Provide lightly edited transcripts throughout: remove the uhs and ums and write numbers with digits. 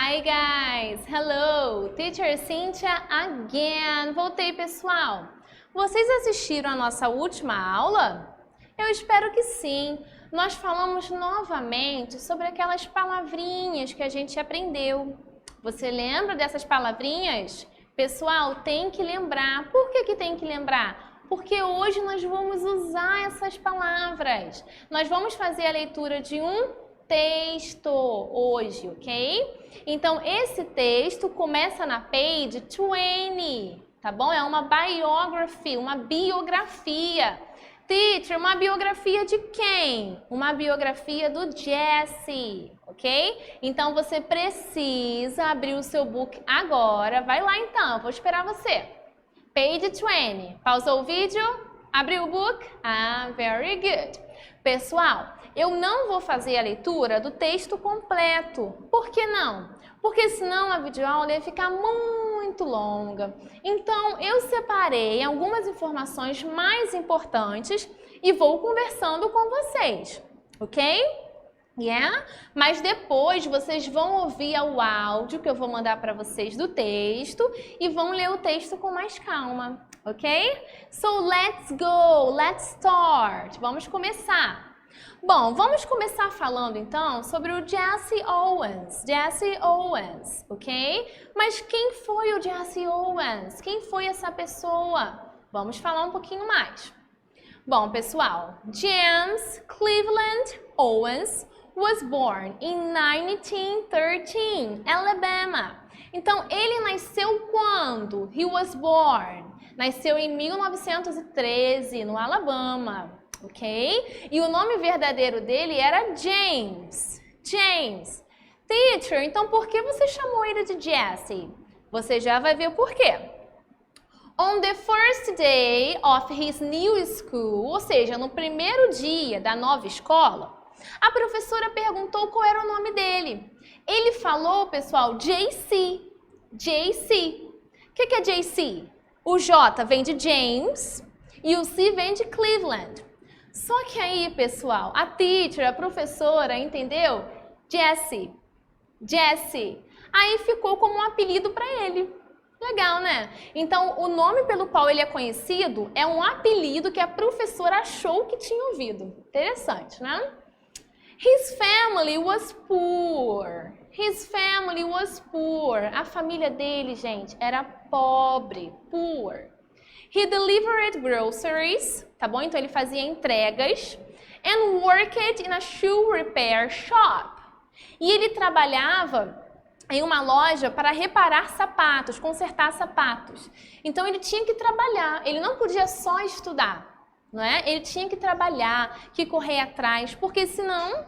Hi guys! Hello! Teacher Cynthia again! Voltei, pessoal! Vocês assistiram a nossa última aula? Eu espero que sim! Nós falamos novamente sobre aquelas palavrinhas que a gente aprendeu. Você lembra dessas palavrinhas? Pessoal, tem que lembrar. Por que tem que lembrar? Porque hoje nós vamos usar essas palavras. Nós vamos fazer a leitura de um texto hoje, ok? Então, esse texto começa na page 20, tá bom? É uma biography, uma biografia. Teacher, uma biografia de quem? Uma biografia do Jesse, ok? Então, você precisa abrir o seu book agora. Vai lá então, vou esperar você. Page 20. Pausou o vídeo? Abriu o book? Ah, very good. Pessoal, eu não vou fazer a leitura do texto completo. Por que não? Porque senão a videoaula ia ficar muito longa. Então, eu separei algumas informações mais importantes e vou conversando com vocês, ok? Yeah? Mas depois vocês vão ouvir o áudio que eu vou mandar para vocês do texto e vão ler o texto com mais calma, ok? So, let's go! Let's start! Vamos começar! Bom, vamos começar falando então sobre o Jesse Owens. Jesse Owens, ok? Mas quem foi o Jesse Owens? Quem foi essa pessoa? Vamos falar um pouquinho mais. Bom, pessoal, James Cleveland Owens was born in 1913, Alabama. Então, ele nasceu quando? He was born. Nasceu em 1913, no Alabama. Ok? E o nome verdadeiro dele era James. James. Teacher, então por que você chamou ele de Jesse? Você já vai ver o porquê. On the first day of his new school, ou seja, no primeiro dia da nova escola, a professora perguntou qual era o nome dele. Ele falou, pessoal, JC. JC. O que é JC? O J vem de James e o C vem de Cleveland. Só que aí, pessoal, a teacher, a professora, entendeu? Jesse. Jesse. Aí ficou como um apelido para ele. Legal, né? Então, o nome pelo qual ele é conhecido é um apelido que a professora achou que tinha ouvido. Interessante, né? His family was poor. His family was poor. A família dele, gente, era pobre. Poor. He delivered groceries, tá bom? Então ele fazia entregas. And worked in a shoe repair shop. E ele trabalhava em uma loja para reparar sapatos, consertar sapatos. Então ele tinha que trabalhar, ele não podia só estudar, não é? Ele tinha que trabalhar, que correr atrás, porque senão,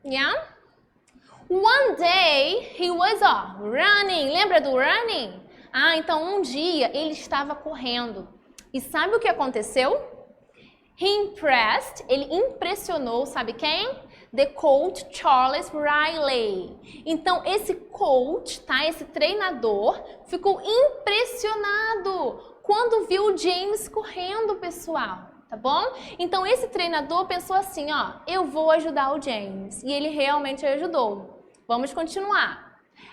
yeah? One day he was running. Lembra do running? Ah, então um dia ele estava correndo. E sabe o que aconteceu? He impressed, ele impressionou, sabe quem? The coach Charles Riley. Então esse coach, tá? Esse treinador ficou impressionado quando viu o James correndo, pessoal. Tá bom? Então esse treinador pensou assim, ó, eu vou ajudar o James. E ele realmente ajudou. Vamos continuar.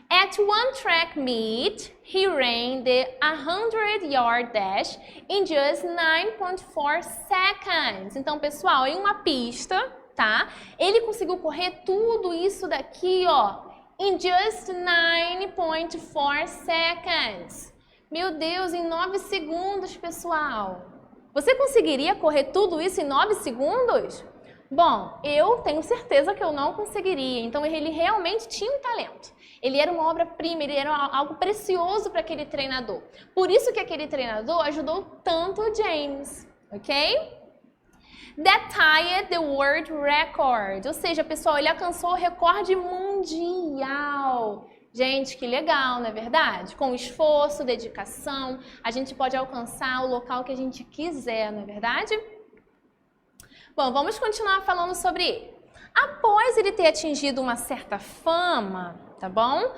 At one track meet, he ran the 100-yard dash in just 9.4 seconds. Então, pessoal, em uma pista, tá? Ele conseguiu correr tudo isso daqui, ó, in just 9.4 seconds. Meu Deus, em 9 segundos, pessoal. Você conseguiria correr tudo isso em 9 segundos? Bom, eu tenho certeza que eu não conseguiria. Então, ele realmente tinha um talento. Ele era uma obra-prima, ele era algo precioso para aquele treinador. Por isso que aquele treinador ajudou tanto o James, ok? That tied the world record. Ou seja, pessoal, ele alcançou o recorde mundial. Gente, que legal, não é verdade? Com esforço, dedicação, a gente pode alcançar o local que a gente quiser, não é verdade? Bom, vamos continuar falando sobre ele. Após ele ter atingido uma certa fama, tá bom?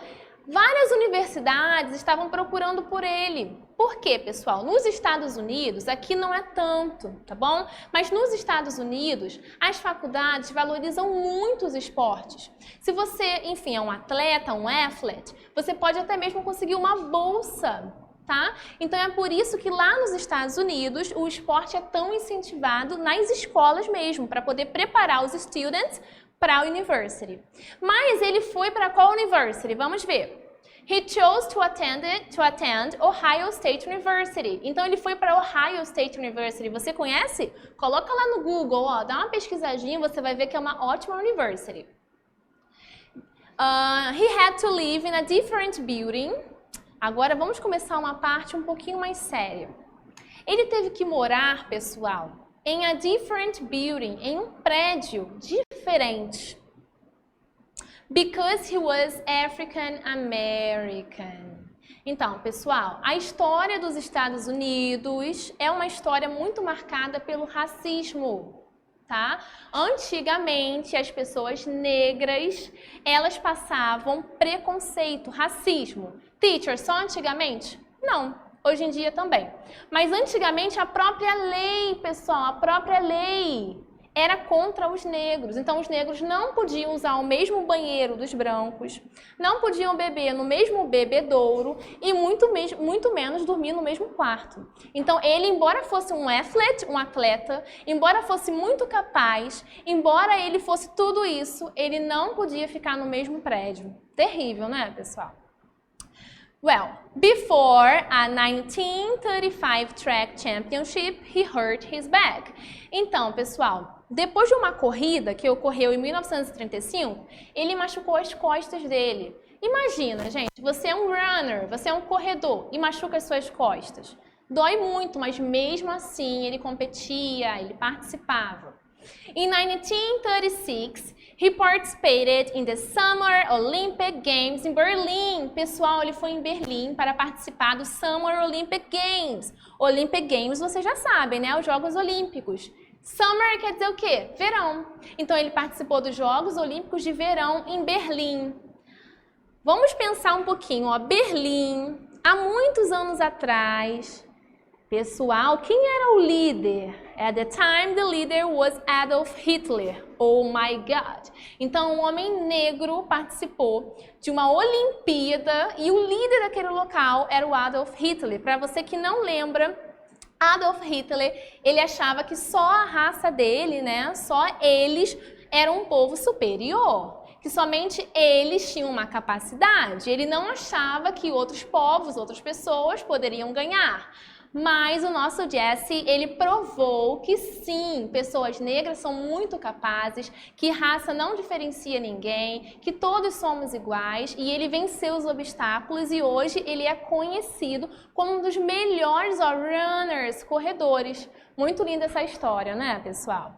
Várias universidades estavam procurando por ele. Por quê, pessoal? Nos Estados Unidos, aqui não é tanto, tá bom? Mas nos Estados Unidos, as faculdades valorizam muito os esportes. Se você, enfim, é um atleta, um athlete, você pode até mesmo conseguir uma bolsa, tá? Então é por isso que lá nos Estados Unidos, o esporte é tão incentivado nas escolas mesmo, para poder preparar os students para a university. Mas ele foi para qual university? Vamos ver. He chose to attend Ohio State University. Então ele foi para Ohio State University. Você conhece? Coloca lá no Google, ó, dá uma pesquisadinha, você vai ver que é uma ótima university. He had to live in a different building. Agora vamos começar uma parte um pouquinho mais séria. Ele teve que morar, pessoal, em a different building, em um prédio diferente. Because he was African American. Então, pessoal, a história dos Estados Unidos é uma história muito marcada pelo racismo, tá? Antigamente, as pessoas negras, elas passavam preconceito, racismo. Teacher, só antigamente? Não, hoje em dia também. Mas antigamente a própria lei, pessoal, a própria lei era contra os negros. Então, os negros não podiam usar o mesmo banheiro dos brancos, não podiam beber no mesmo bebedouro e muito menos dormir no mesmo quarto. Então, ele, embora fosse um atleta, embora fosse muito capaz, embora ele fosse tudo isso, ele não podia ficar no mesmo prédio. Terrível, né, pessoal? Well, before a 1935 track championship, he hurt his back. Então, pessoal, depois de uma corrida que ocorreu em 1935, ele machucou as costas dele. Imagina, gente, você é um runner, você é um corredor e machuca as suas costas. Dói muito, mas mesmo assim ele competia, ele participava. In 1936, he participated in the Summer Olympic Games in Berlin. Pessoal, ele foi em Berlim para participar do Summer Olympic Games. Olympic Games, vocês já sabem, né? Os Jogos Olímpicos. Summer quer dizer o quê? Verão. Então, ele participou dos Jogos Olímpicos de Verão em Berlim. Vamos pensar um pouquinho, ó. Berlim, há muitos anos atrás. Pessoal, quem era o líder? At the time, the leader was Adolf Hitler. Oh my God! Então, um homem negro participou de uma Olimpíada e o líder daquele local era o Adolf Hitler. Para você que não lembra, Adolf Hitler, ele achava que só a raça dele, né, só eles eram um povo superior, que somente eles tinham uma capacidade. Ele não achava que outros povos, outras pessoas poderiam ganhar. Mas o nosso Jesse, ele provou que sim, pessoas negras são muito capazes, que raça não diferencia ninguém, que todos somos iguais, e ele venceu os obstáculos e hoje ele é conhecido como um dos melhores runners, corredores. Muito linda essa história, né, pessoal?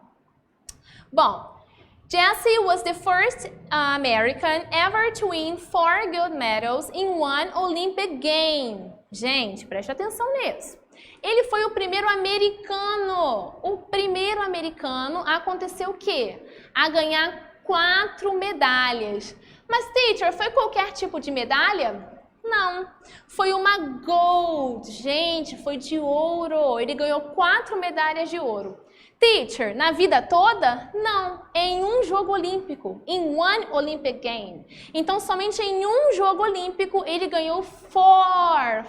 Bom, Jesse was the first American ever to win 4 gold medals in one Olympic game. Gente, preste atenção nisso. Ele foi o primeiro americano. O primeiro americano a acontecer o quê? A ganhar 4 medalhas. Mas, teacher, foi qualquer tipo de medalha? Não. Foi uma gold. Gente, foi de ouro. Ele ganhou 4 medalhas de ouro. Teacher, na vida toda? Não, em um jogo olímpico, em one Olympic game. Então, somente em um jogo olímpico, ele ganhou 4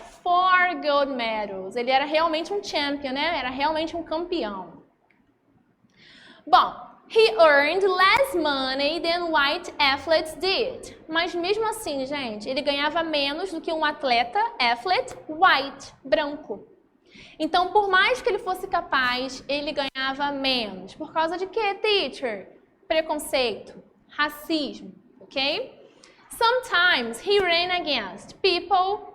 gold medals. Ele era realmente um champion, né? Era realmente um campeão. Bom, he earned less money than white athletes did. Mas mesmo assim, gente, ele ganhava menos do que um athlete white, branco. Então, por mais que ele fosse capaz, ele ganhava menos. Por causa de quê, teacher? Preconceito, racismo, ok? Sometimes he ran against people,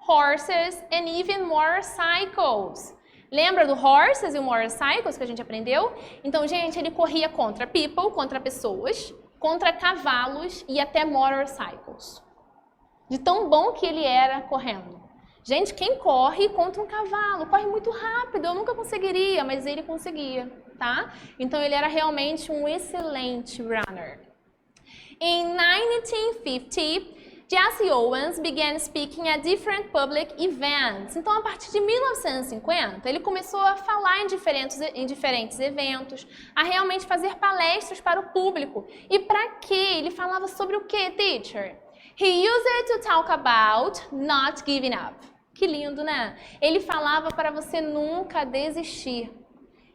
horses and even motorcycles. Lembra do horses e motorcycles que a gente aprendeu? Então, gente, ele corria contra people, contra pessoas, contra cavalos e até motorcycles. De tão bom que ele era correndo. Gente, quem corre contra um cavalo, corre muito rápido, eu nunca conseguiria, mas ele conseguia, tá? Então ele era realmente um excelente runner. In 1950, Jesse Owens began speaking at different public events. Então, a partir de 1950, ele começou a falar em diferentes eventos, a realmente fazer palestras para o público. E para quê? Ele falava sobre o quê, teacher? He used it to talk about not giving up. Que lindo, né? Ele falava para você nunca desistir.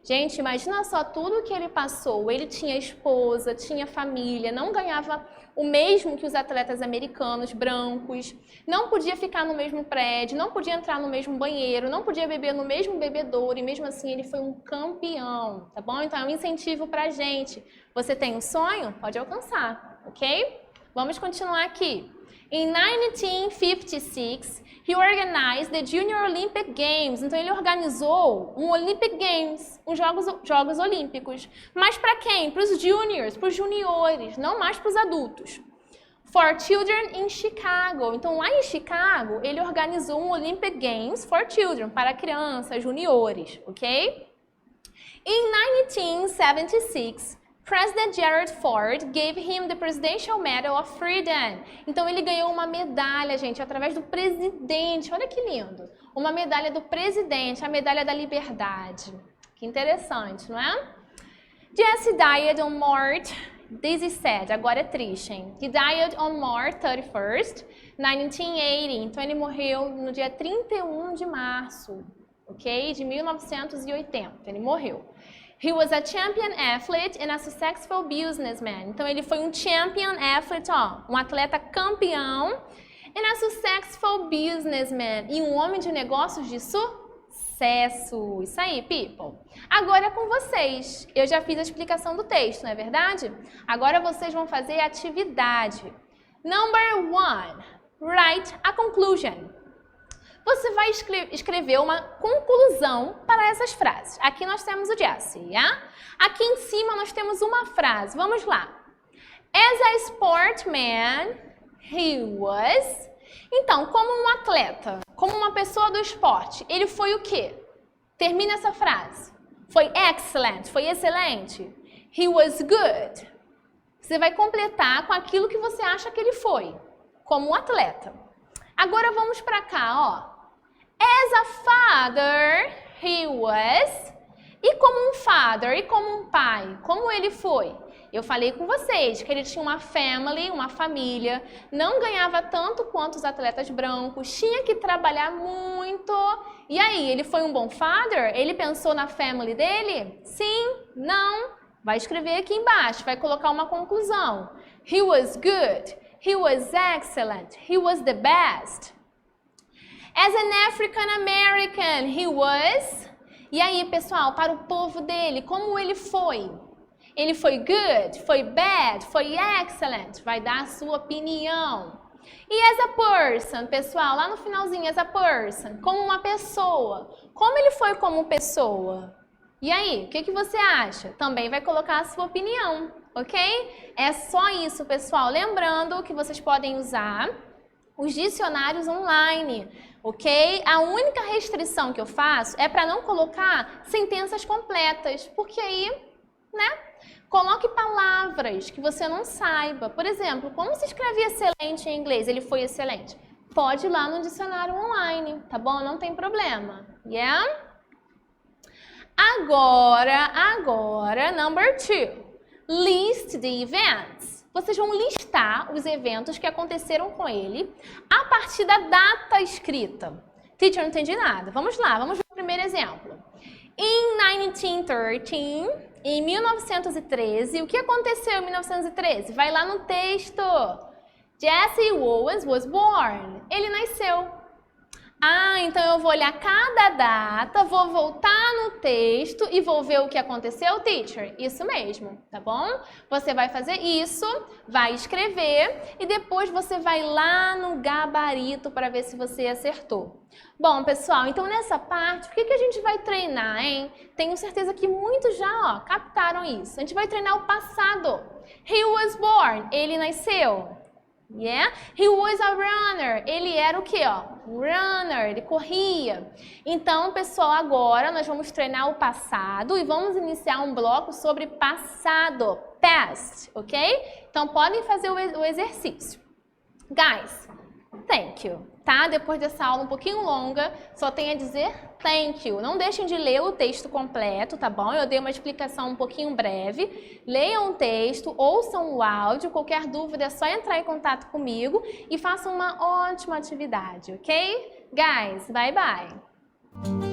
Gente, imagina só tudo que ele passou. Ele tinha esposa, tinha família, não ganhava o mesmo que os atletas americanos brancos, não podia ficar no mesmo prédio, não podia entrar no mesmo banheiro, não podia beber no mesmo bebedouro, e mesmo assim ele foi um campeão, tá bom? Então é um incentivo pra gente. Você tem um sonho? Pode alcançar, ok? Vamos continuar aqui. Em 1956, he organized the Junior Olympic Games. Então ele organizou um Olympic Games, os Jogos Olímpicos. Mas para quem? Para os juniors, para os juniores, não mais para os adultos. For Children in Chicago. Então lá em Chicago, ele organizou um Olympic Games for Children, para crianças, juniores, ok? Em 1976, President Gerald Ford gave him the Presidential Medal of Freedom. Então ele ganhou uma medalha, gente, através do presidente. Olha que lindo. Uma medalha do presidente, a medalha da liberdade. Que interessante, não é? Jesse died on March, this is sad, agora é triste, hein? He died on March 31st, 1980. Então ele morreu no dia 31 de março, ok? De 1980, ele morreu. He was a champion athlete and a successful businessman. Então ele foi um champion athlete, ó, um atleta campeão, and a successful businessman, e um homem de negócios de sucesso. Isso aí, people. Agora é com vocês. Eu já fiz a explicação do texto, não é verdade? Agora vocês vão fazer a atividade. Number 1, write a conclusion. Você vai escrever uma conclusão para essas frases. Aqui nós temos o Jesse, yeah? Aqui em cima nós temos uma frase. Vamos lá. As a sportsman, he was... Então, como um atleta, como uma pessoa do esporte, ele foi o quê? Termina essa frase. Foi excellent, foi excelente. He was good. Você vai completar com aquilo que você acha que ele foi, como um atleta. Agora vamos para cá, ó. As a father, he was. E como um father, e como um pai, como ele foi? Eu falei com vocês que ele tinha uma family, uma família, não ganhava tanto quanto os atletas brancos, tinha que trabalhar muito. E aí, ele foi um bom father? Ele pensou na family dele? Sim? Não? Vai escrever aqui embaixo, vai colocar uma conclusão. He was good. He was excellent. He was the best. As an African American, he was... E aí, pessoal, para o povo dele, como ele foi? Ele foi good? Foi bad? Foi excellent? Vai dar a sua opinião. E as a person, pessoal, lá no finalzinho, as a person, como uma pessoa. Como ele foi como pessoa? E aí, o que você acha? Também vai colocar a sua opinião, ok? É só isso, pessoal. Lembrando que vocês podem usar os dicionários online, ok? A única restrição que eu faço é para não colocar sentenças completas, porque aí, né? Coloque palavras que você não saiba. Por exemplo, como se escreve excelente em inglês? Ele foi excelente. Pode ir lá no dicionário online, tá bom? Não tem problema. Yeah? Agora, number 2. List the events. Vocês vão listar os eventos que aconteceram com ele a partir da data escrita. Teacher, não entendi nada. Vamos lá, vamos ver o primeiro exemplo. In 1913, em 1913, o que aconteceu em 1913? Vai lá no texto. Jesse Owens was born. Ele nasceu. Ah, então eu vou olhar cada data, vou voltar no texto e vou ver o que aconteceu, teacher? Isso mesmo, tá bom? Você vai fazer isso, vai escrever e depois você vai lá no gabarito para ver se você acertou. Bom, pessoal, então nessa parte, o que a gente vai treinar, hein? Tenho certeza que muitos já, captaram isso. A gente vai treinar o passado. He was born. Ele nasceu. Yeah? He was a runner. Ele era o quê, Runner, ele corria. Então, pessoal, agora nós vamos treinar o passado e vamos iniciar um bloco sobre passado, past, ok? Então, podem fazer o exercício. Guys, thank you, tá? Depois dessa aula um pouquinho longa, só tem a dizer thank you. Não deixem de ler o texto completo, tá bom? Eu dei uma explicação um pouquinho breve. Leiam o texto, ouçam o áudio. Qualquer dúvida é só entrar em contato comigo e façam uma ótima atividade, ok? Guys, bye bye!